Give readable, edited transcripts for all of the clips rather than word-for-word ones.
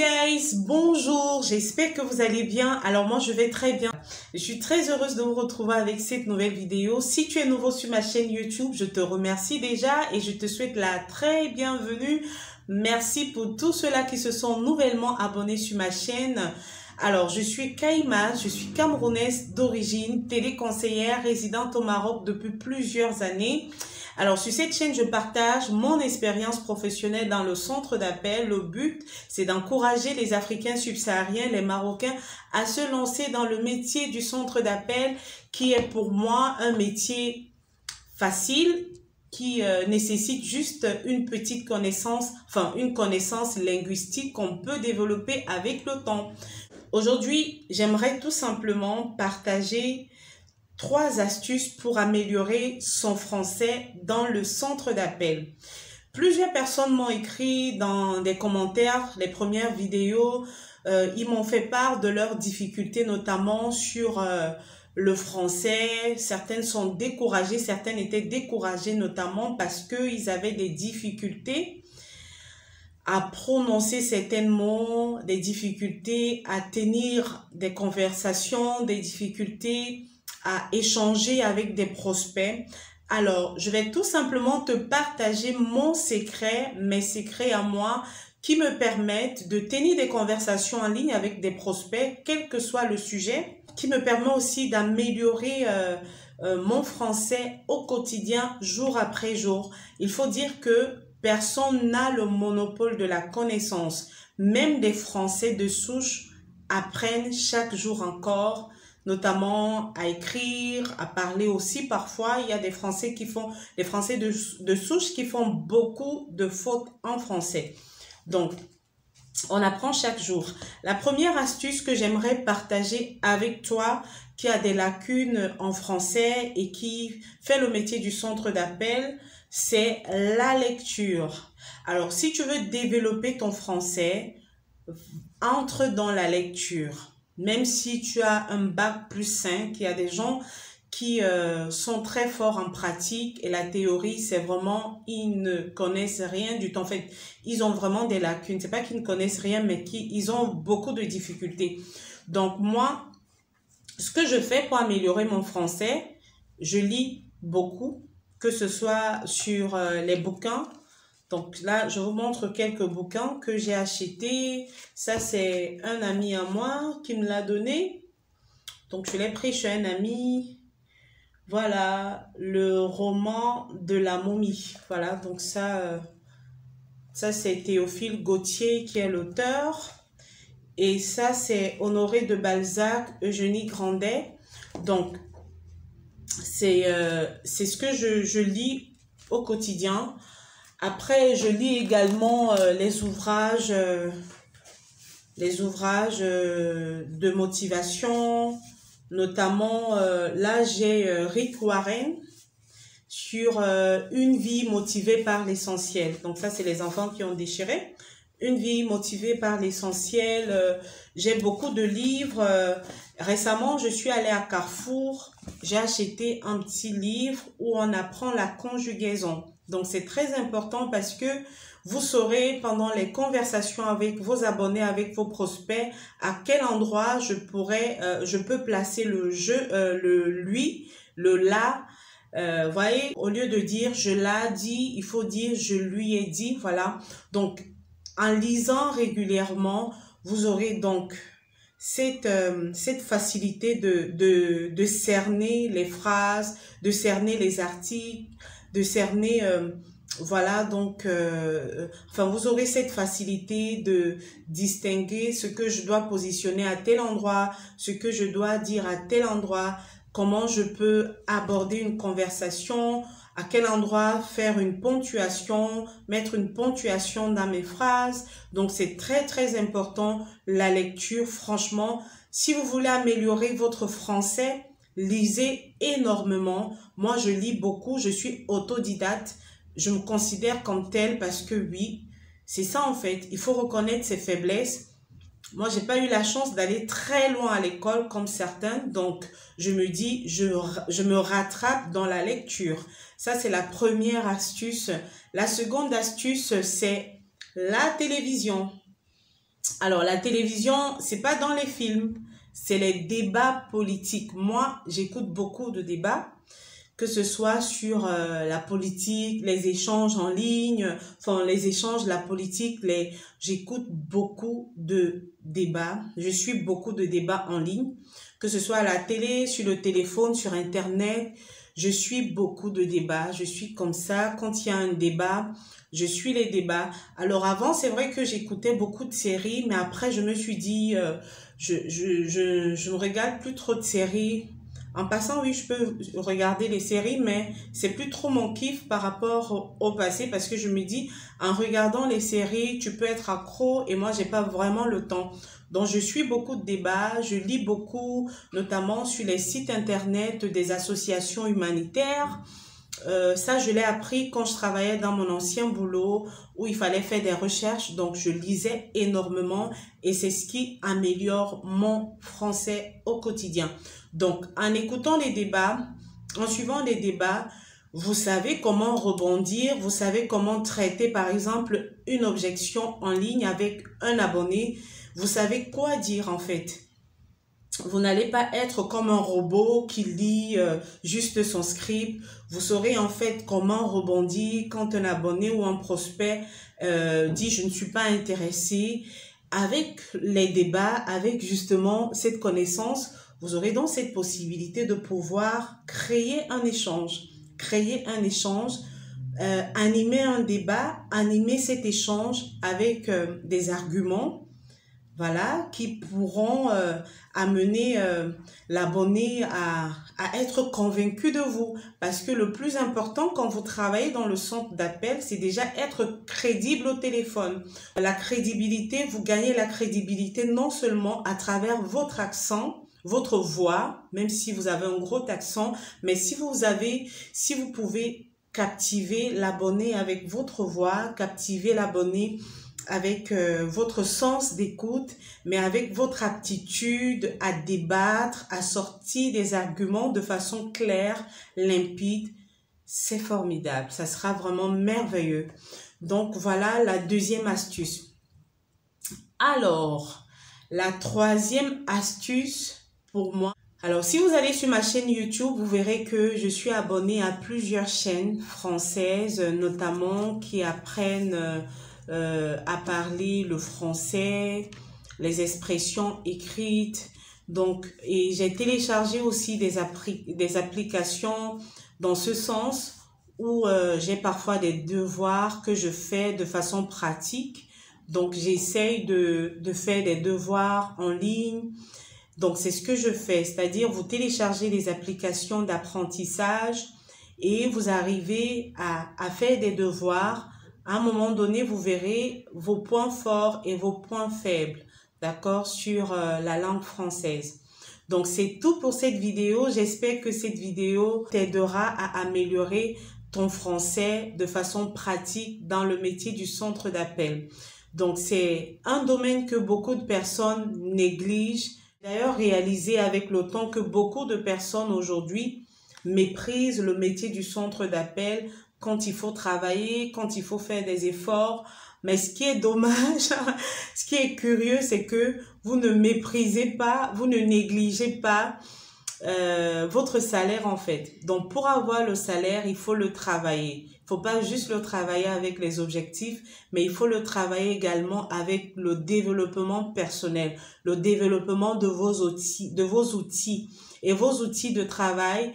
Guys, bonjour, j'espère que vous allez bien. Alors moi je vais très bien. Je suis très heureuse de vous retrouver avec cette nouvelle vidéo. Si tu es nouveau sur ma chaîne YouTube, je te remercie déjà et je te souhaite la très bienvenue. Merci pour tous ceux-là qui se sont nouvellement abonnés sur ma chaîne. Alors je suis Kaïma, je suis camerounaise d'origine, téléconseillère résidente au Maroc depuis plusieurs années. Alors, sur cette chaîne, je partage mon expérience professionnelle dans le centre d'appel. Le but, c'est d'encourager les Africains subsahariens, les Marocains, à se lancer dans le métier du centre d'appel, qui est pour moi un métier facile, qui nécessite juste une petite connaissance, une connaissance linguistique qu'on peut développer avec le temps. Aujourd'hui, j'aimerais tout simplement partager 3 astuces pour améliorer son français dans le centre d'appel. Plusieurs personnes m'ont écrit dans des commentaires, les premières vidéos, ils m'ont fait part de leurs difficultés, notamment sur le français. Certaines sont découragées, certaines étaient découragées notamment parce qu'ils avaient des difficultés à prononcer certains mots, des difficultés à tenir des conversations, des difficultés à échanger avec des prospects. Alors, je vais tout simplement te partager mon secret, mes secrets à moi, qui me permettent de tenir des conversations en ligne avec des prospects, quel que soit le sujet, qui me permet aussi d'améliorer mon français au quotidien, jour après jour. Il faut dire que personne n'a le monopole de la connaissance. Même des Français de souche apprennent chaque jour encore, notamment à écrire, à parler aussi. Parfois, il y a des Français de souche qui font beaucoup de fautes en français. Donc, on apprend chaque jour. La première astuce que j'aimerais partager avec toi qui a des lacunes en français et qui fait le métier du centre d'appel, c'est la lecture. Alors, si tu veux développer ton français, entre dans la lecture. Même si tu as un bac +5, il y a des gens qui sont très forts en pratique et la théorie, c'est vraiment, ils ne connaissent rien du tout. En fait, ils ont vraiment des lacunes. C'est pas qu'ils ne connaissent rien, mais ils ont beaucoup de difficultés. Donc moi, ce que je fais pour améliorer mon français, je lis beaucoup, que ce soit sur les bouquins. Donc là, je vous montre quelques bouquins que j'ai achetés. Ça, c'est un ami à moi qui me l'a donné. Donc, je l'ai pris chez un ami. Voilà, le roman de la momie. Voilà, donc ça c'est Théophile Gautier qui est l'auteur. Et ça, c'est Honoré de Balzac, Eugénie Grandet. Donc, c'est ce que je lis au quotidien. Après, je lis également les ouvrages de motivation, notamment là j'ai Rick Warren sur une vie motivée par l'essentiel. Donc ça, c'est les enfants qui ont déchiré. Une vie motivée par l'essentiel. J'ai beaucoup de livres. Récemment, je suis allée à Carrefour. J'ai acheté un petit livre où on apprend la conjugaison. Donc, c'est très important parce que vous saurez pendant les conversations avec vos abonnés, avec vos prospects, à quel endroit je peux placer le je, le lui, le la. Voyez, au lieu de dire je l'ai dit, il faut dire je lui ai dit. Voilà. Donc, en lisant régulièrement, vous aurez donc cette facilité de cerner les phrases, de cerner les articles, de cerner, voilà, donc, vous aurez cette facilité de distinguer ce que je dois positionner à tel endroit, ce que je dois dire à tel endroit, comment je peux aborder une conversation, à quel endroit faire une ponctuation, mettre une ponctuation dans mes phrases. Donc, c'est très, très important, la lecture. Franchement, si vous voulez améliorer votre français, lisez énormément. Moi, je lis beaucoup. Je suis autodidacte. Je me considère comme telle parce que oui, c'est ça en fait. Il faut reconnaître ses faiblesses. Moi, j'ai pas eu la chance d'aller très loin à l'école comme certains. Donc, je me dis, je me rattrape dans la lecture. Ça, c'est la première astuce. La seconde astuce, c'est la télévision. Alors, la télévision, c'est pas dans les films, c'est les débats politiques. Moi, j'écoute beaucoup de débats, que ce soit sur la politique, les échanges en ligne, enfin les échanges, la politique, j'écoute beaucoup de débats. Je suis beaucoup de débats en ligne, que ce soit à la télé, sur le téléphone, sur Internet. Je suis beaucoup de débats. Je suis comme ça. Quand il y a un débat, je suis les débats. Alors avant, c'est vrai que j'écoutais beaucoup de séries, mais après, je me suis dit, je ne regarde plus trop de séries. En passant, oui, je peux regarder les séries, mais c'est plus trop mon kiff par rapport au passé parce que je me dis, en regardant les séries, tu peux être accro et moi, j'ai pas vraiment le temps. Donc, je suis beaucoup de débats, je lis beaucoup, notamment sur les sites internet des associations humanitaires. Ça, je l'ai appris quand je travaillais dans mon ancien boulot où il fallait faire des recherches. Donc, je lisais énormément et c'est ce qui améliore mon français au quotidien. Donc, en écoutant les débats, en suivant les débats, vous savez comment rebondir, vous savez comment traiter, par exemple, une objection en ligne avec un abonné. Vous savez quoi dire en fait. Vous n'allez pas être comme un robot qui lit juste son script. Vous saurez en fait comment rebondir quand un abonné ou un prospect dit « je ne suis pas intéressé ». Avec les débats, avec justement cette connaissance, vous aurez donc cette possibilité de pouvoir créer un échange. Créer un échange, animer un débat, animer cet échange avec des arguments. Voilà, qui pourront amener l'abonné à être convaincu de vous. Parce que le plus important quand vous travaillez dans le centre d'appel, c'est déjà être crédible au téléphone. La crédibilité, vous gagnez la crédibilité non seulement à travers votre accent, votre voix, même si vous avez un gros accent, mais si vous pouvez captiver l'abonné avec votre voix, captiver l'abonné avec votre sens d'écoute, mais avec votre aptitude à débattre, à sortir des arguments de façon claire, limpide, c'est formidable. Ça sera vraiment merveilleux. Donc, voilà la deuxième astuce. Alors, la troisième astuce pour moi. Alors, si vous allez sur ma chaîne YouTube, vous verrez que je suis abonnée à plusieurs chaînes françaises, notamment qui apprennent à parler le français, les expressions écrites. Donc, et j'ai téléchargé aussi des applications dans ce sens où j'ai parfois des devoirs que je fais de façon pratique. Donc, j'essaye de faire des devoirs en ligne. Donc, c'est ce que je fais, c'est-à-dire vous téléchargez les applications d'apprentissage et vous arrivez à faire des devoirs. À un moment donné, vous verrez vos points forts et vos points faibles, d'accord, sur la langue française. Donc, c'est tout pour cette vidéo. J'espère que cette vidéo t'aidera à améliorer ton français de façon pratique dans le métier du centre d'appel. Donc, c'est un domaine que beaucoup de personnes négligent. D'ailleurs, réalisé avec le temps que beaucoup de personnes aujourd'hui méprisent le métier du centre d'appel quand il faut travailler, quand il faut faire des efforts. Mais ce qui est dommage, ce qui est curieux, c'est que vous ne méprisez pas, vous ne négligez pas votre salaire en fait. Donc, pour avoir le salaire, il faut le travailler. Il faut pas juste le travailler avec les objectifs, mais il faut le travailler également avec le développement personnel, le développement de vos outils, Et vos outils de travail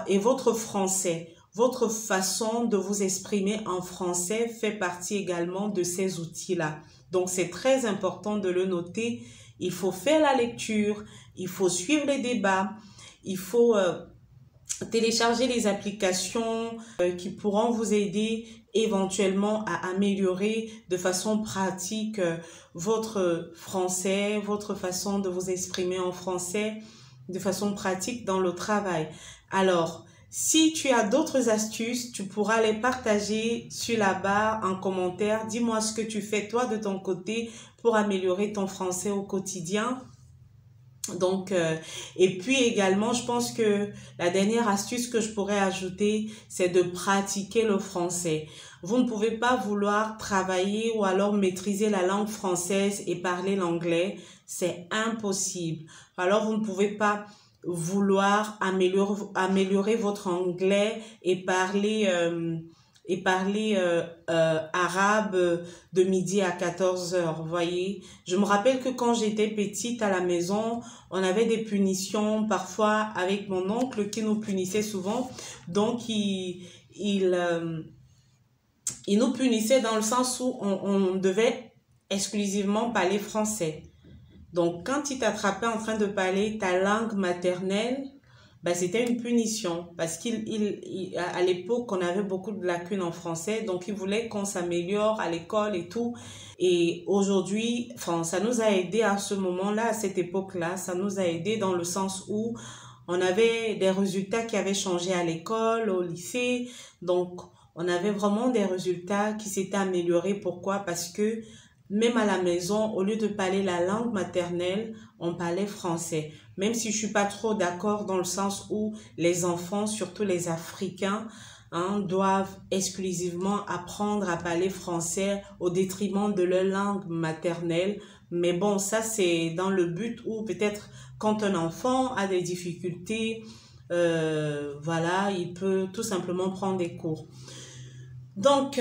et votre français. Votre façon de vous exprimer en français fait partie également de ces outils-là. Donc, c'est très important de le noter. Il faut faire la lecture, il faut suivre les débats, il faut télécharger les applications qui pourront vous aider éventuellement à améliorer de façon pratique votre français, votre façon de vous exprimer en français de façon pratique dans le travail. Alors, si tu as d'autres astuces, tu pourras les partager sur la barre en commentaire. Dis-moi ce que tu fais toi de ton côté pour améliorer ton français au quotidien. Donc, et puis également, je pense que la dernière astuce que je pourrais ajouter, c'est de pratiquer le français. Vous ne pouvez pas vouloir travailler ou alors maîtriser la langue française et parler l'anglais. C'est impossible. Alors, vous ne pouvez pas vouloir améliorer votre anglais et parler arabe de midi à 14 heures, vous voyez. Je me rappelle que quand j'étais petite à la maison, on avait des punitions parfois avec mon oncle qui nous punissait souvent. Donc, il nous punissait dans le sens où on devait exclusivement parler français. Donc, quand il t'attrapait en train de parler ta langue maternelle, ben, c'était une punition parce qu'à l'époque, on avait beaucoup de lacunes en français, donc il voulait qu'on s'améliore à l'école et tout. Et aujourd'hui, enfin, ça nous a aidé à ce moment-là, à cette époque-là, ça nous a aidé dans le sens où on avait des résultats qui avaient changé à l'école, au lycée, donc on avait vraiment des résultats qui s'étaient améliorés. Pourquoi? Parce que même à la maison, au lieu de parler la langue maternelle, on parlait français. Même si je suis pas trop d'accord dans le sens où les enfants, surtout les Africains, doivent exclusivement apprendre à parler français au détriment de leur langue maternelle. Mais bon, ça c'est dans le but où peut-être quand un enfant a des difficultés, voilà, il peut tout simplement prendre des cours. Donc,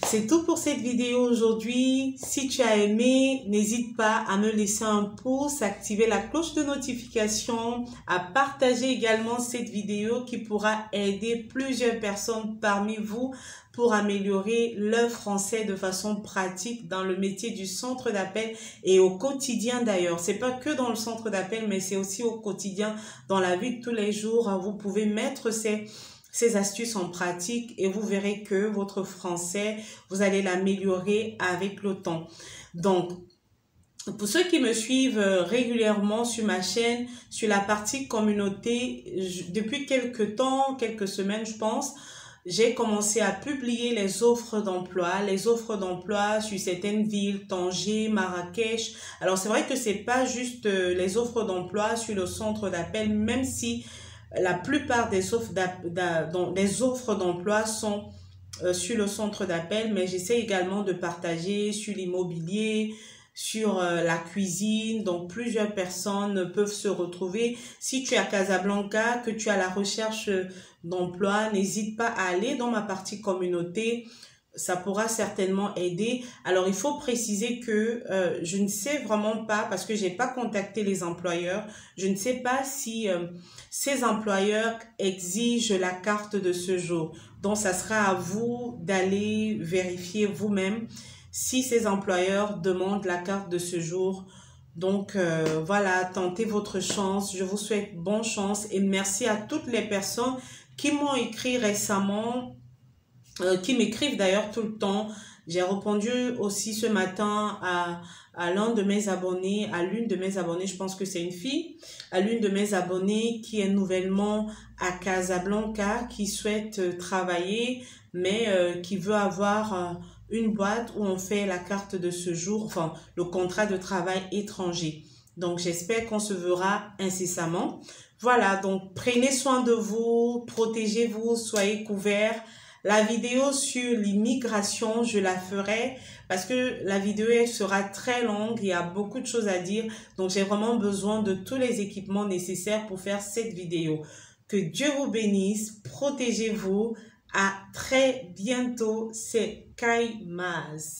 c'est tout pour cette vidéo aujourd'hui. Si tu as aimé, n'hésite pas à me laisser un pouce, à activer la cloche de notification, à partager également cette vidéo qui pourra aider plusieurs personnes parmi vous pour améliorer leur français de façon pratique dans le métier du centre d'appel et au quotidien d'ailleurs. C'est pas que dans le centre d'appel, mais c'est aussi au quotidien, dans la vie de tous les jours. Vous pouvez mettre ces astuces en pratique et vous verrez que votre français, vous allez l'améliorer avec le temps. Donc, pour ceux qui me suivent régulièrement sur ma chaîne, sur la partie communauté, depuis quelques temps, quelques semaines je pense, j'ai commencé à publier les offres d'emploi sur certaines villes, Tanger, Marrakech. Alors c'est vrai que c'est pas juste les offres d'emploi sur le centre d'appel, même si la plupart des offres d'emploi sont sur le centre d'appel, mais j'essaie également de partager sur l'immobilier, sur la cuisine, donc plusieurs personnes peuvent se retrouver. Si tu es à Casablanca, que tu as la recherche d'emploi, n'hésite pas à aller dans ma partie communauté, ça pourra certainement aider. Alors, il faut préciser que je ne sais vraiment pas, parce que j'ai pas contacté les employeurs, je ne sais pas si ces employeurs exigent la carte de séjour. Donc, ça sera à vous d'aller vérifier vous-même si ces employeurs demandent la carte de séjour. Donc, voilà, tentez votre chance. Je vous souhaite bonne chance et merci à toutes les personnes qui m'ont écrit récemment, qui m'écrivent d'ailleurs tout le temps. J'ai répondu aussi ce matin à l'un de mes abonnés, à l'une de mes abonnées, je pense que c'est une fille, à l'une de mes abonnées qui est nouvellement à Casablanca, qui souhaite travailler, mais qui veut avoir une boîte où on fait la carte de séjour, enfin le contrat de travail étranger. Donc j'espère qu'on se verra incessamment. Voilà, donc prenez soin de vous, protégez-vous, soyez couverts. La vidéo sur l'immigration, je la ferai parce que la vidéo elle sera très longue, il y a beaucoup de choses à dire. Donc, j'ai vraiment besoin de tous les équipements nécessaires pour faire cette vidéo. Que Dieu vous bénisse, protégez-vous. À très bientôt, c'est Kai Maz.